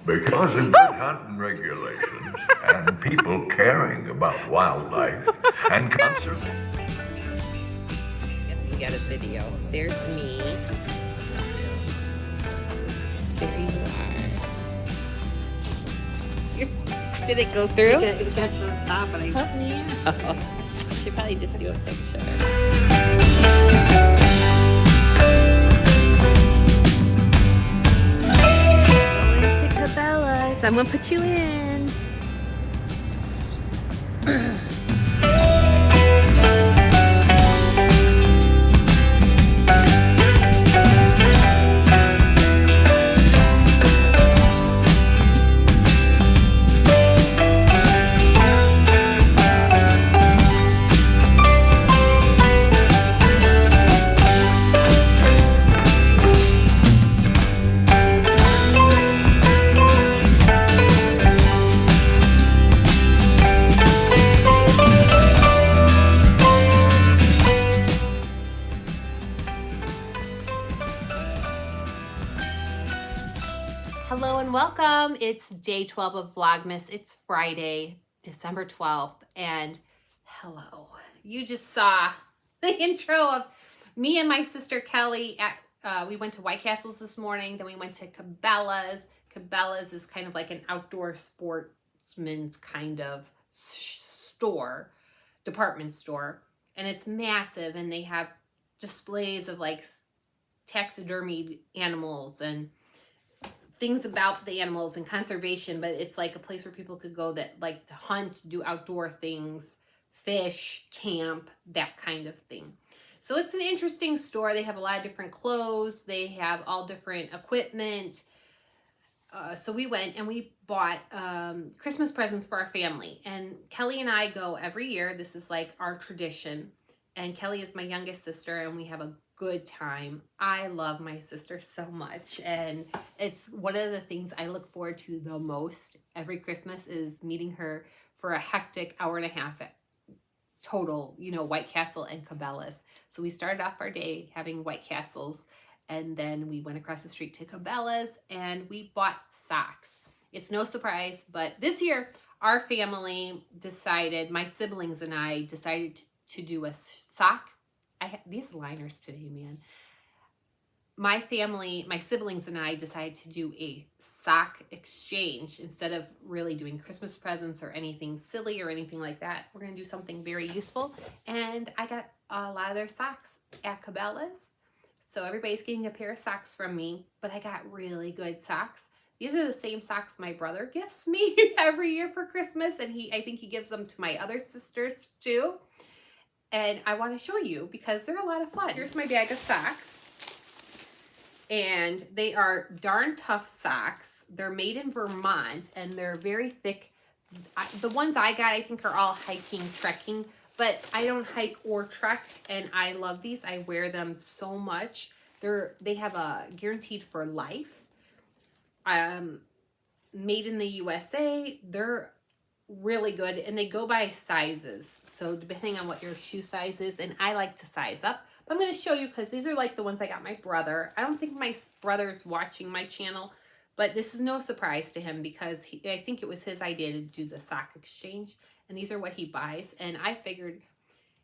Because of good hunting regulations and people caring about wildlife and conservation. Guess we got a video. There's me. There you are. Did it go through? It got to the top and I... Oh, yeah. Oh, should probably just do a picture. Going to Cabela's. I'm going to put you in. Hello and welcome. It's day 12 of Vlogmas. It's Friday, December 12th, and hello. You just saw the intro of me and my sister Kelly at, we went to White Castle's this morning, then we went to Cabela's. Cabela's is kind of like an outdoor sportsman's kind of store, department store, and it's massive, and they have displays of like taxidermied animals and things about the animals and conservation, but it's like a place where people could go that like to hunt, do outdoor things, fish, camp, that kind of thing. So it's an interesting store. They have a lot of different clothes. They have all different equipment. So we went and we bought Christmas presents for our family. And Kelly and I go every year. This is like our tradition. And Kelly is my youngest sister, and we have a good time. I love my sister so much, and it's one of the things I look forward to the most every Christmas is meeting her for a hectic hour and a half at total, you know, White Castle and Cabela's. So we started off our day having White Castles, and then we went across the street to Cabela's and we bought socks. It's no surprise, but this year our family decided, my siblings and I decided to do a sock. These liners today, man. My family, my siblings and I decided to do a sock exchange instead of really doing Christmas presents or anything silly or anything like that. We're going to do something very useful. And I got a lot of their socks at Cabela's. So everybody's getting a pair of socks from me, but I got really good socks. These are the same socks my brother gifts me every year for Christmas. And I think he gives them to my other sisters too. And I want to show you because they're a lot of fun. Here's my bag of socks. And they are darn tough socks. They're made in Vermont and they're very thick. The ones I got, I think, are all hiking, trekking, but I don't hike or trek, and I love these. I wear them so much. They have a guaranteed for life. Made in the USA. They're really good, and they go by sizes, so depending on what your shoe size is, and I like to size up, but I'm going to show you because these are like the ones I got my brother. I don't think my brother's watching my channel, but this is no surprise to him because I think it was his idea to do the sock exchange, and these are what he buys. And I figured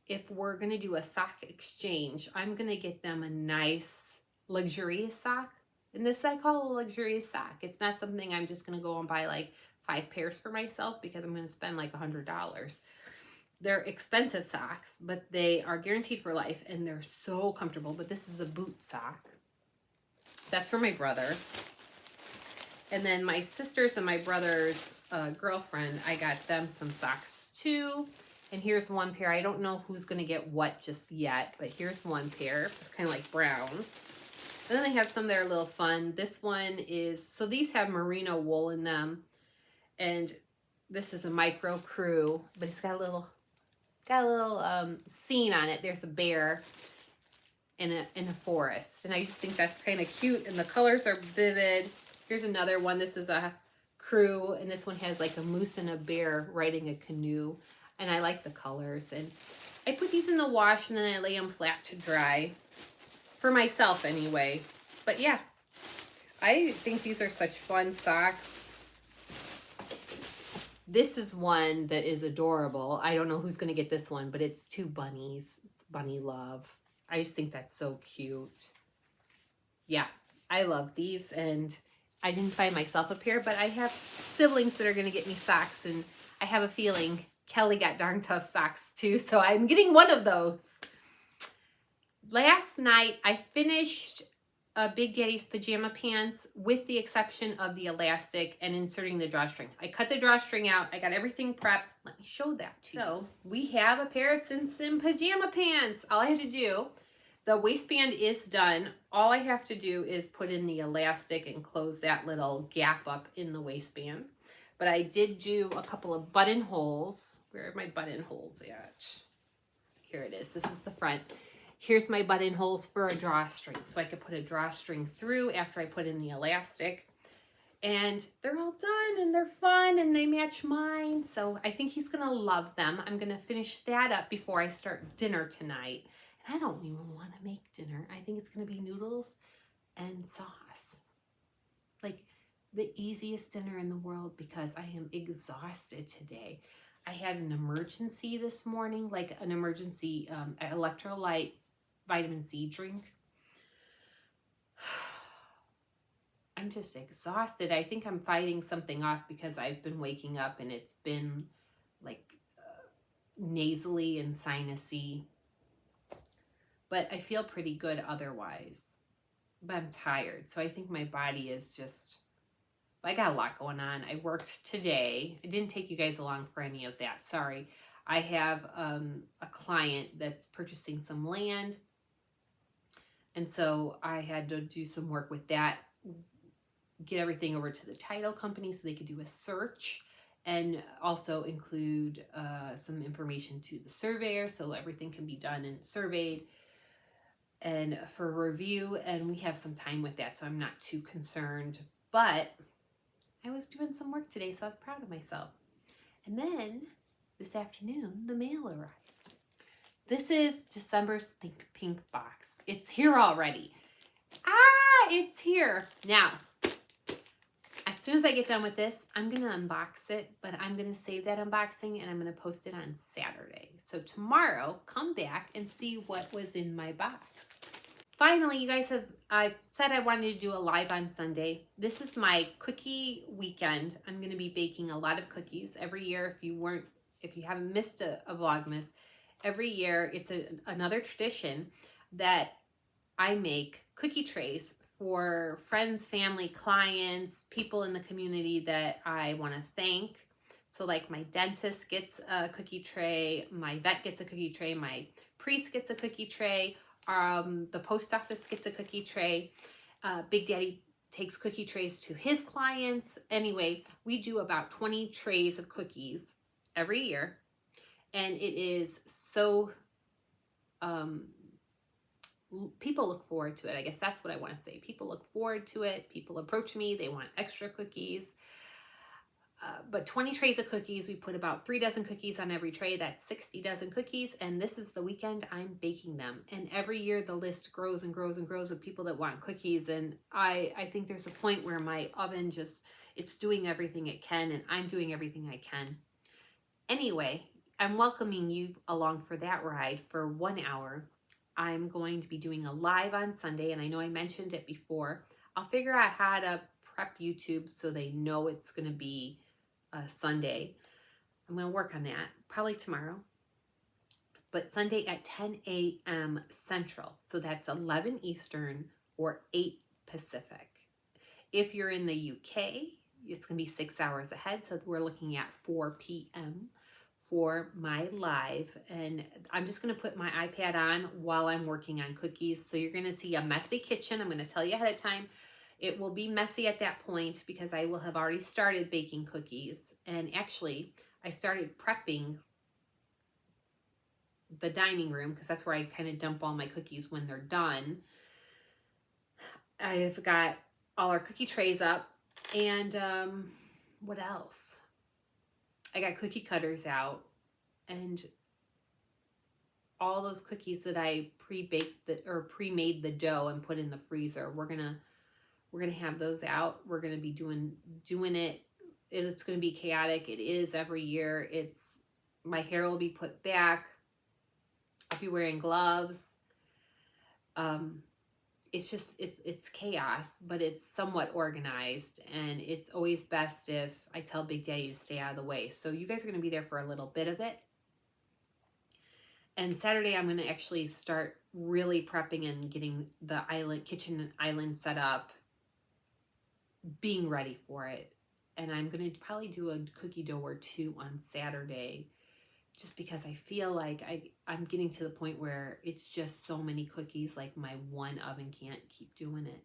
if we're going to do a sock exchange, I'm going to get them a nice luxurious sock, and this I call a luxurious sock. It's not something I'm just going to go and buy like 5 pairs for myself because I'm going to spend like $100. They're expensive socks, but they are guaranteed for life and they're so comfortable. But this is a boot sock. That's for my brother. And then my sisters and my brother's girlfriend, I got them some socks too. And here's one pair. I don't know who's going to get what just yet, but here's one pair. Kind of like browns. And then they have some that are a little fun. This one is, so these have merino wool in them. And this is a micro crew, but it's got a little scene on it. There's a bear in a forest, and I just think that's kind of cute. And the colors are vivid. Here's another one. This is a crew, and this one has like a moose and a bear riding a canoe. And I like the colors. And I put these in the wash, and then I lay them flat to dry for myself anyway. But yeah, I think these are such fun socks. This is one that is adorable. I don't know who's going to get this one, but it's two bunnies. It's bunny love. I just think that's so cute. Yeah, I love these, and I didn't find myself a pair, but I have siblings that are going to get me socks, and I have a feeling Kelly got darn tough socks too, so I'm getting one of those. Last night, I finished Big Daddy's pajama pants with the exception of the elastic and inserting the drawstring. I cut the drawstring out. I got everything prepped. Let me show that to you. So we have a pair of Simpson pajama pants. All I have to do, the waistband is done. All I have to do is put in the elastic and close that little gap up in the waistband. But I did do a couple of buttonholes. Where are my buttonholes at? Here it is. This is the front. Here's my buttonholes for a drawstring. So I could put a drawstring through after I put in the elastic. And they're all done and they're fun and they match mine. So I think he's going to love them. I'm going to finish that up before I start dinner tonight. And I don't even want to make dinner. I think it's going to be noodles and sauce. Like the easiest dinner in the world because I am exhausted today. I had an emergency this morning, like an emergency electrolyte vitamin C drink. I'm just exhausted. I think I'm fighting something off because I've been waking up and it's been like nasally and sinusy. But I feel pretty good otherwise. But I'm tired. So I think my body is just, I got a lot going on. I worked today. I didn't take you guys along for any of that. Sorry. I have a client that's purchasing some land. And so I had to do some work with that, get everything over to the title company so they could do a search and also include some information to the surveyor so everything can be done and surveyed and for review. And we have some time with that, so I'm not too concerned. But I was doing some work today, so I was proud of myself. And then this afternoon, the mail arrived. This is December's Think Pink box. It's here already. It's here. Now, as soon as I get done with this, I'm going to unbox it, but I'm going to save that unboxing and I'm going to post it on Saturday. So tomorrow, come back and see what was in my box. Finally, you guys I've said I wanted to do a live on Sunday. This is my cookie weekend. I'm going to be baking a lot of cookies every year. If you haven't missed a Vlogmas, every year it's another tradition that I make cookie trays for friends, family, clients, people in the community that I want to thank. So like my dentist gets a cookie tray, my vet gets a cookie tray, my priest gets a cookie tray, the post office gets a cookie tray, Big Daddy takes cookie trays to his clients. Anyway, we do about 20 trays of cookies every year. And it is so, people look forward to it. I guess that's what I want to say. People look forward to it. People approach me. They want extra cookies. But 20 trays of cookies. We put about 3 dozen cookies on every tray. That's 60 dozen cookies. And this is the weekend I'm baking them. And every year the list grows and grows and grows of people that want cookies. And I think there's a point where my oven it's doing everything it can. And I'm doing everything I can. Anyway, I'm welcoming you along for that ride for 1 hour. I'm going to be doing a live on Sunday, and I know I mentioned it before. I'll figure out how to prep YouTube so they know it's going to be Sunday. I'm going to work on that probably tomorrow. But Sunday at 10 a.m. Central. So that's 11 Eastern or 8 Pacific. If you're in the UK, it's going to be 6 hours ahead. So we're looking at 4 p.m. for my live, and I'm just going to put my iPad on while I'm working on cookies. So you're going to see a messy kitchen. I'm going to tell you ahead of time. It will be messy at that point because I will have already started baking cookies. And actually, I started prepping the dining room because that's where I kind of dump all my cookies when they're done. I've got all our cookie trays up, and what else? I got cookie cutters out, and all those cookies that I pre-baked or pre-made the dough and put in the freezer. We're gonna have those out. We're gonna be doing it. It's going to be chaotic. It is every year. My hair will be put back. I'll be wearing gloves. It's chaos, but it's somewhat organized, and it's always best if I tell Big Daddy to stay out of the way. So you guys are going to be there for a little bit of it. And Saturday, I'm going to actually start really prepping and getting the kitchen island set up, being ready for it. And I'm going to probably do a cookie dough or two on Saturday, just because I feel like I'm getting to the point where it's just so many cookies, like my one oven can't keep doing it.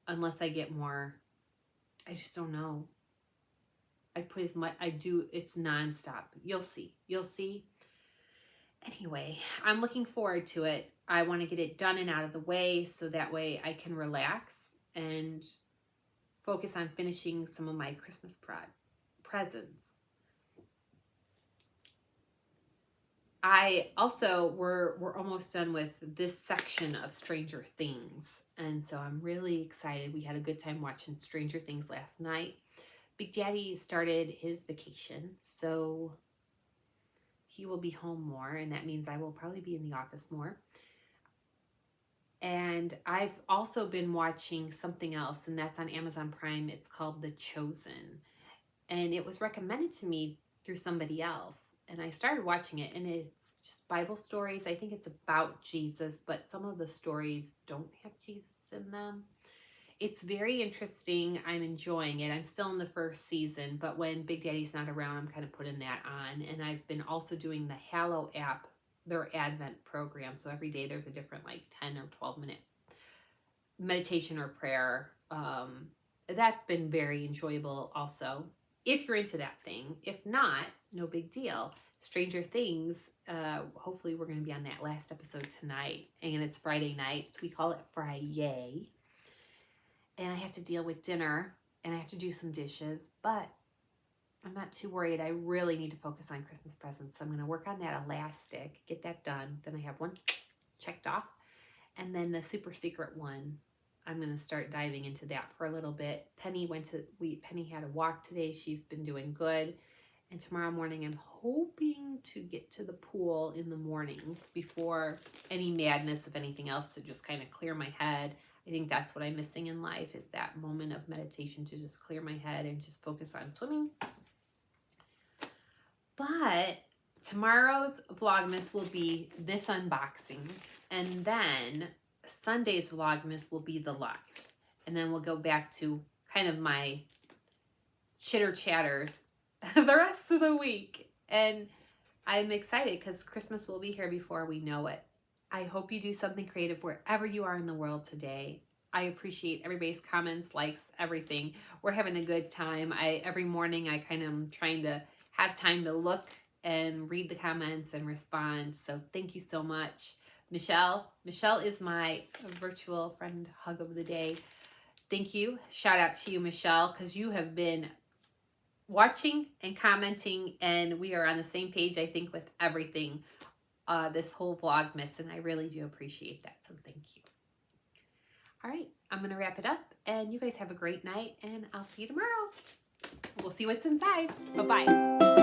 Unless I get more, I just don't know. I put as much, it's nonstop. You'll see. Anyway, I'm looking forward to it. I want to get it done and out of the way so that way I can relax and focus on finishing some of my Christmas presents. We're almost done with this section of Stranger Things, and so I'm really excited. We had a good time watching Stranger Things last night. Big Daddy started his vacation, so he will be home more, and that means I will probably be in the office more. And I've also been watching something else, and that's on Amazon Prime. It's called The Chosen, and it was recommended to me through somebody else. And I started watching it, and it's just Bible stories. I think it's about Jesus, but some of the stories don't have Jesus in them. It's very interesting. I'm enjoying it. I'm still in the first season, but when Big Daddy's not around, I'm kind of putting that on. And I've been also doing the Hallow app, their Advent program. So every day there's a different 10 or 12 minute meditation or prayer. That's been very enjoyable also, if you're into that thing. If not, no big deal. Stranger Things, hopefully we're going to be on that last episode tonight, and it's Friday night, so we call it Friday. And I have to deal with dinner, and I have to do some dishes, but I'm not too worried. I really need to focus on Christmas presents, so I'm going to work on that elastic, get that done. Then I have one checked off, and then the super secret one, I'm going to start diving into that for a little bit. Penny had a walk today. She's been doing good. And tomorrow morning, I'm hoping to get to the pool in the morning before any madness of anything else, to just kind of clear my head. I think that's what I'm missing in life, is that moment of meditation to just clear my head and just focus on swimming. But tomorrow's Vlogmas will be this unboxing, and then Sunday's Vlogmas will be the live. And then we'll go back to kind of my chitter chatters the rest of the week. And I'm excited because Christmas will be here before we know it. I hope you do something creative wherever you are in the world today. I appreciate everybody's comments, likes, everything. We're having a good time. Every morning I kind of am trying to have time to look and read the comments and respond. So thank you so much. Michelle is my virtual friend hug of the day. Thank you. Shout out to you, Michelle, because you have been watching and commenting, and we are on the same page, I think, with everything this whole Vlogmas, and I really do appreciate that, so thank you. All right, I'm going to wrap it up, and you guys have a great night, and I'll see you tomorrow. We'll see what's inside. Bye-bye.